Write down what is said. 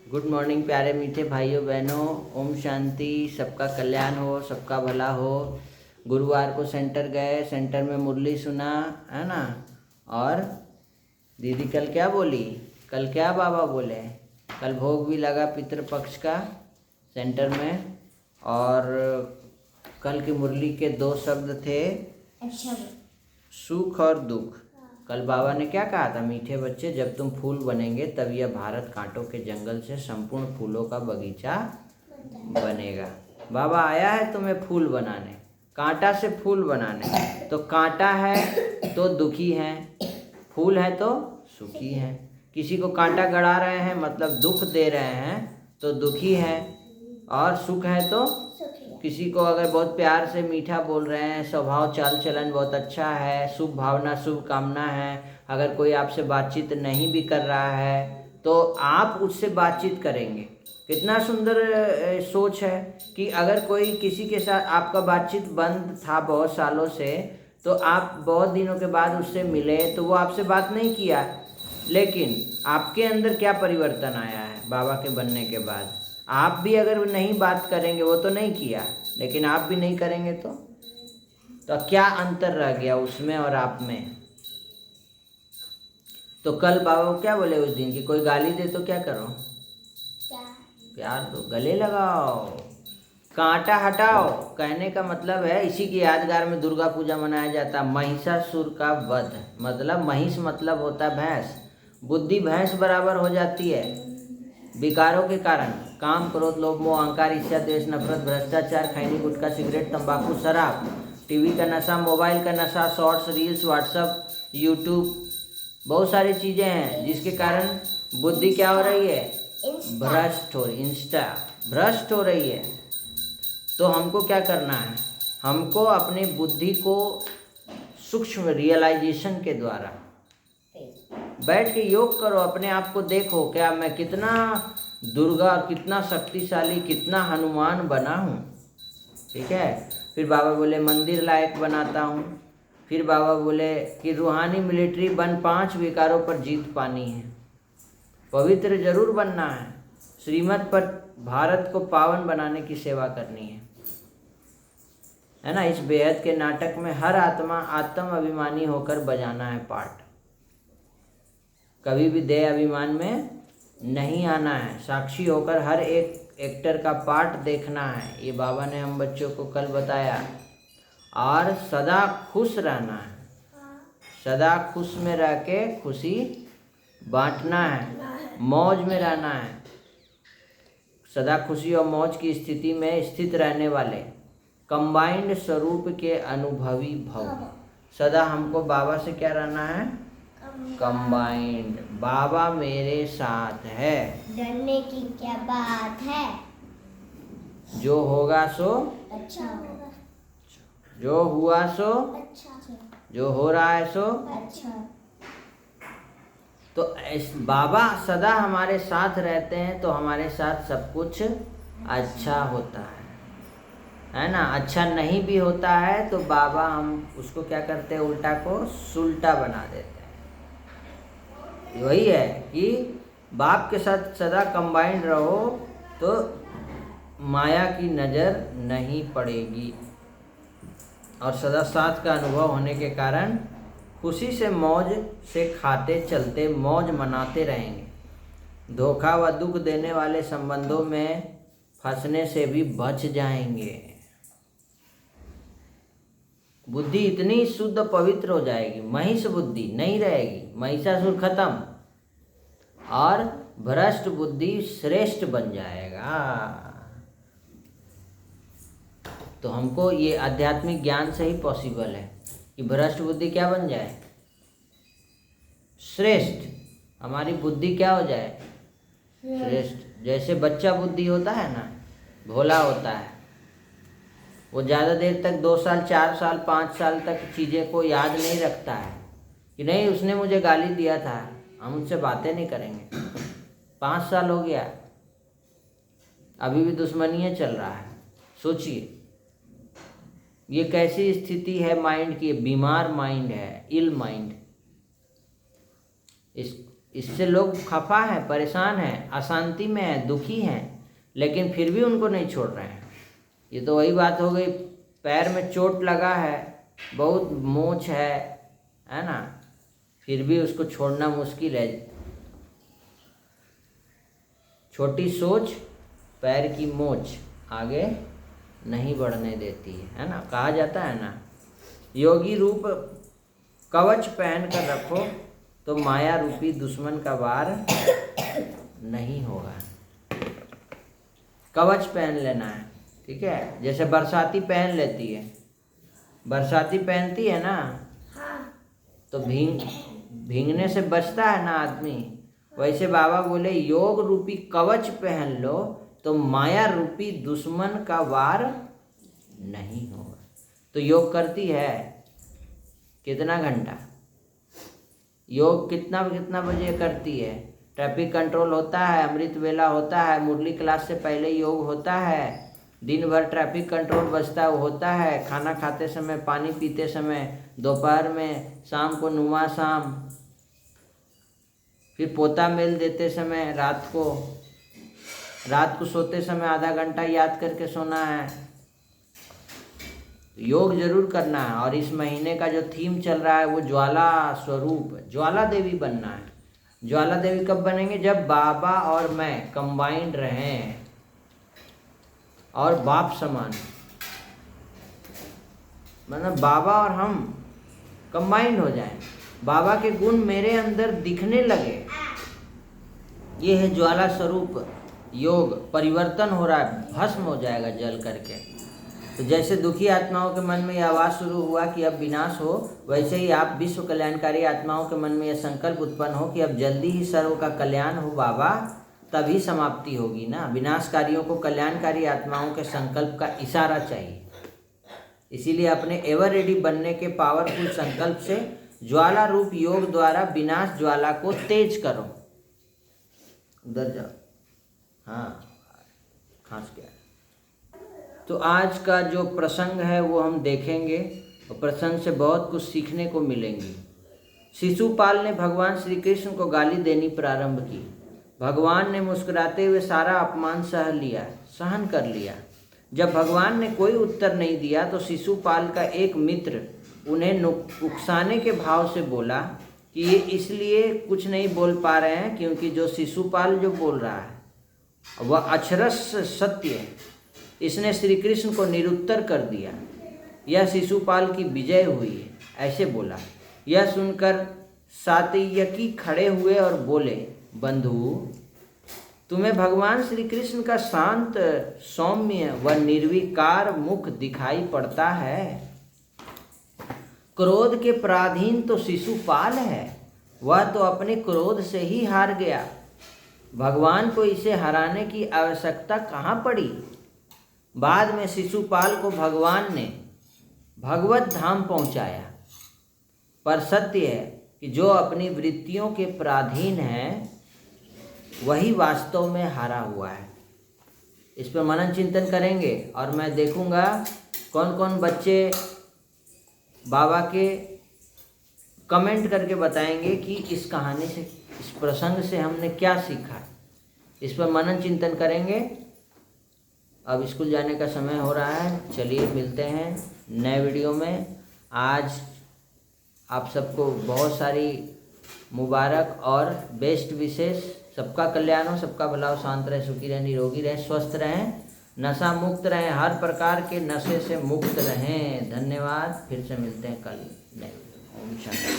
Good morning प्यारे मीठे भाइयों बहनों। ओम शांति। सबका कल्याण हो, सबका भला हो। गुरुवार को सेंटर गए, सेंटर में मुरली सुना, है ना। और दीदी कल क्या बोली, कल क्या बाबा बोले, कल भोग भी लगा पितृपक्ष का सेंटर में। और कल की मुरली के 2 शब्द थे, सुख और दुख। कल बाबा ने क्या कहा था, मीठे बच्चे जब तुम फूल बनेंगे तब यह भारत कांटों के जंगल से संपूर्ण फूलों का बगीचा बनेगा। बाबा आया है तुम्हें फूल बनाने, कांटा से फूल बनाने। तो कांटा है तो दुखी है, फूल है तो सुखी है। किसी को कांटा गड़ा रहे हैं मतलब दुख दे रहे हैं तो दुखी है, और सुख है तो किसी को अगर बहुत प्यार से मीठा बोल रहे हैं, स्वभाव चाल चलन बहुत अच्छा है, शुभ भावना शुभ कामना है, अगर कोई आपसे बातचीत नहीं भी कर रहा है तो आप उससे बातचीत करेंगे। कितना सुंदर सोच है कि अगर कोई किसी के साथ आपका बातचीत बंद था बहुत सालों से, तो आप बहुत दिनों के बाद उससे मिले तो वो आपसे बात नहीं किया, लेकिन आपके अंदर क्या परिवर्तन आया है बाबा के बनने के बाद। आप भी अगर नहीं बात करेंगे, वो तो नहीं किया लेकिन आप भी नहीं करेंगे तो क्या अंतर रह गया उसमें और आप में। तो कल बाबा को क्या बोले उस दिन की, कोई गाली दे तो क्या करो, प्यार दो, गले लगाओ, कांटा हटाओ। कहने का मतलब है, इसी की यादगार में दुर्गा पूजा मनाया जाता है। महिषासुर का वध, मतलब महिष मतलब होता है भैंस, बुद्धि भैंस बराबर हो जाती है विकारों के कारण। काम, क्रोध, लोभ, मोह, अहंकार, ईर्ष्या, द्वेष, नफरत, भ्रष्टाचार, खैनी, गुटखा, सिगरेट, तंबाकू, शराब, टीवी का नशा, मोबाइल का नशा, शॉर्ट्स, रील्स, व्हाट्सअप, यूट्यूब, बहुत सारी चीज़ें हैं जिसके कारण बुद्धि क्या हो रही है, भ्रष्ट हो रही, इंस्टा भ्रष्ट हो रही है। तो हमको क्या करना है, हमको अपनी बुद्धि को सूक्ष्म रियलाइजेशन के द्वारा बैठ के योग करो, अपने आप को देखो, क्या मैं कितना दुर्गा, कितना शक्तिशाली, कितना हनुमान बना हूँ। ठीक है। फिर बाबा बोले मंदिर लायक बनाता हूँ। फिर बाबा बोले कि रूहानी मिलिट्री बन 5 विकारों पर जीत पानी है, पवित्र जरूर बनना है, श्रीमत पर भारत को पावन बनाने की सेवा करनी है ना। इस बेहद के नाटक में हर आत्मा आत्म अभिमानी होकर बजाना है पार्ट, कभी भी देह अभिमान में नहीं आना है, साक्षी होकर हर एक एक्टर का पार्ट देखना है। ये बाबा ने हम बच्चों को कल बताया। और सदा खुश रहना है, सदा खुश में रह के खुशी बांटना है, मौज में रहना है। सदा खुशी और मौज की स्थिति में स्थित रहने वाले कंबाइंड स्वरूप के अनुभवी भव। सदा हमको बाबा से क्या रहना है, कंबाइंड। बाबा मेरे साथ है, डरने की क्या बात है, जो होगा सो अच्छा होगा, जो हुआ सो अच्छा, जो हो रहा है सो अच्छा। तो बाबा सदा हमारे साथ रहते हैं तो हमारे साथ सब कुछ अच्छा होता है ना। अच्छा नहीं भी होता है तो बाबा हम उसको क्या करते हैं, उल्टा को सुल्टा बना देते हैं। वही है कि बाप के साथ सदा कंबाइंड रहो तो माया की नज़र नहीं पड़ेगी, और सदा साथ का अनुभव होने के कारण खुशी से मौज से खाते चलते मौज मनाते रहेंगे। धोखा व दुख देने वाले संबंधों में फंसने से भी बच जाएंगे। बुद्धि इतनी शुद्ध पवित्र हो जाएगी, महिष बुद्धि नहीं रहेगी, महिषासुर खत्म, और भ्रष्ट बुद्धि श्रेष्ठ बन जाएगा। तो हमको ये आध्यात्मिक ज्ञान से ही पॉसिबल है कि भ्रष्ट बुद्धि क्या बन जाए, श्रेष्ठ। हमारी बुद्धि क्या हो जाए, श्रेष्ठ। जैसे बच्चा बुद्धि होता है ना, भोला होता है, वो ज़्यादा देर तक 2 साल 4 साल 5 साल तक चीज़ें को याद नहीं रखता है कि नहीं उसने मुझे गाली दिया था, हम उनसे बातें नहीं करेंगे। 5 साल हो गया, अभी भी दुश्मनी चल रहा है। सोचिए ये कैसी स्थिति है माइंड की, बीमार माइंड है, इल माइंड। इससे लोग खफा हैं, परेशान हैं, अशांति में हैं, दुखी हैं, लेकिन फिर भी उनको नहीं छोड़ रहे हैं। ये तो वही बात हो गई, पैर में चोट लगा है, बहुत मोच है ना, फिर भी उसको छोड़ना मुश्किल है। छोटी सोच पैर की मोच आगे नहीं बढ़ने देती है ना, कहा जाता है ना। योगी रूप कवच पहन कर रखो तो माया रूपी दुश्मन का वार नहीं होगा। कवच पहन लेना है, ठीक है। जैसे बरसाती पहन लेती है, बरसाती पहनती है ना, तो भीगने से बचता है ना आदमी। वैसे बाबा बोले योग रूपी कवच पहन लो तो माया रूपी दुश्मन का वार नहीं होगा। तो योग करती है कितना घंटा, योग कितना कितना बजे करती है। ट्रैफिक कंट्रोल होता है, अमृत वेला होता है, मुरली क्लास से पहले योग होता है, दिन भर ट्रैफिक कंट्रोल बजता होता है, खाना खाते समय, पानी पीते समय, दोपहर में, शाम को नुमा शाम, फिर पोता मेल देते समय, रात को सोते समय आधा घंटा याद करके सोना है। योग जरूर करना है। और इस महीने का जो थीम चल रहा है वो ज्वाला स्वरूप, ज्वाला देवी बनना है। ज्वाला देवी कब बनेंगे? जब बाबा और मैं कंबाइंड रहें और बाप समान, मतलब बाबा और हम कंबाइंड हो जाएं, बाबा के गुण मेरे अंदर दिखने लगे। ये है ज्वाला स्वरूप योग। परिवर्तन हो रहा है, भस्म हो जाएगा जल करके। तो जैसे दुखी आत्माओं के मन में यह आवाज़ शुरू हुआ कि अब विनाश हो, वैसे ही आप विश्व कल्याणकारी आत्माओं के मन में यह संकल्प उत्पन्न हो कि अब जल्दी ही सर्व का कल्याण हो बाबा, तभी समाप्ति होगी ना। विनाशकारियों को कल्याणकारी आत्माओं के संकल्प का इशारा चाहिए। इसीलिए अपने एवर रेडी बनने के पावरफुल संकल्प से ज्वाला रूप योग द्वारा विनाश ज्वाला को तेज करो। उधर जाओ, हाँ खास क्या। तो आज का जो प्रसंग है वो हम देखेंगे और प्रसंग से बहुत कुछ सीखने को मिलेंगे। शिशुपाल ने भगवान श्री कृष्ण को गाली देनी प्रारंभ की। भगवान ने मुस्कुराते हुए सारा अपमान सहन कर लिया। जब भगवान ने कोई उत्तर नहीं दिया तो शिशुपाल का एक मित्र उन्हें उकसाने के भाव से बोला कि ये इसलिए कुछ नहीं बोल पा रहे हैं क्योंकि जो शिशुपाल जो बोल रहा है वह अक्षरश सत्य है। इसने श्री कृष्ण को निरुत्तर कर दिया। यह शिशुपाल की विजय हुई है, ऐसे बोला। यह सुनकर सात्यकी खड़े हुए और बोले, बंधु, तुम्हें भगवान श्री कृष्ण का शांत, सौम्य व निर्विकार मुख दिखाई पड़ता है। क्रोध के पराधीन तो शिशुपाल है, वह तो अपने क्रोध से ही हार गया। भगवान को इसे हराने की आवश्यकता कहाँ पड़ी। बाद में शिशुपाल को भगवान ने भगवत धाम पहुँचाया। पर सत्य है कि जो अपनी वृत्तियों के पराधीन है वही वास्तव में हारा हुआ है। इस पर मनन चिंतन करेंगे और मैं देखूंगा कौन कौन बच्चे बाबा के कमेंट करके बताएंगे कि इस कहानी से, इस प्रसंग से हमने क्या सीखा। इस पर मनन चिंतन करेंगे। अब स्कूल जाने का समय हो रहा है, चलिए मिलते हैं नए वीडियो में। आज आप सबको बहुत सारी मुबारक और बेस्ट विशेष। सबका कल्याण हो, सबका भला हो, शांत रहे, सुखी रहे, निरोगी रहे, स्वस्थ रहें, नशा मुक्त रहें, हर प्रकार के नशे से मुक्त रहें। धन्यवाद। फिर से मिलते हैं कल नए। ओम शांति।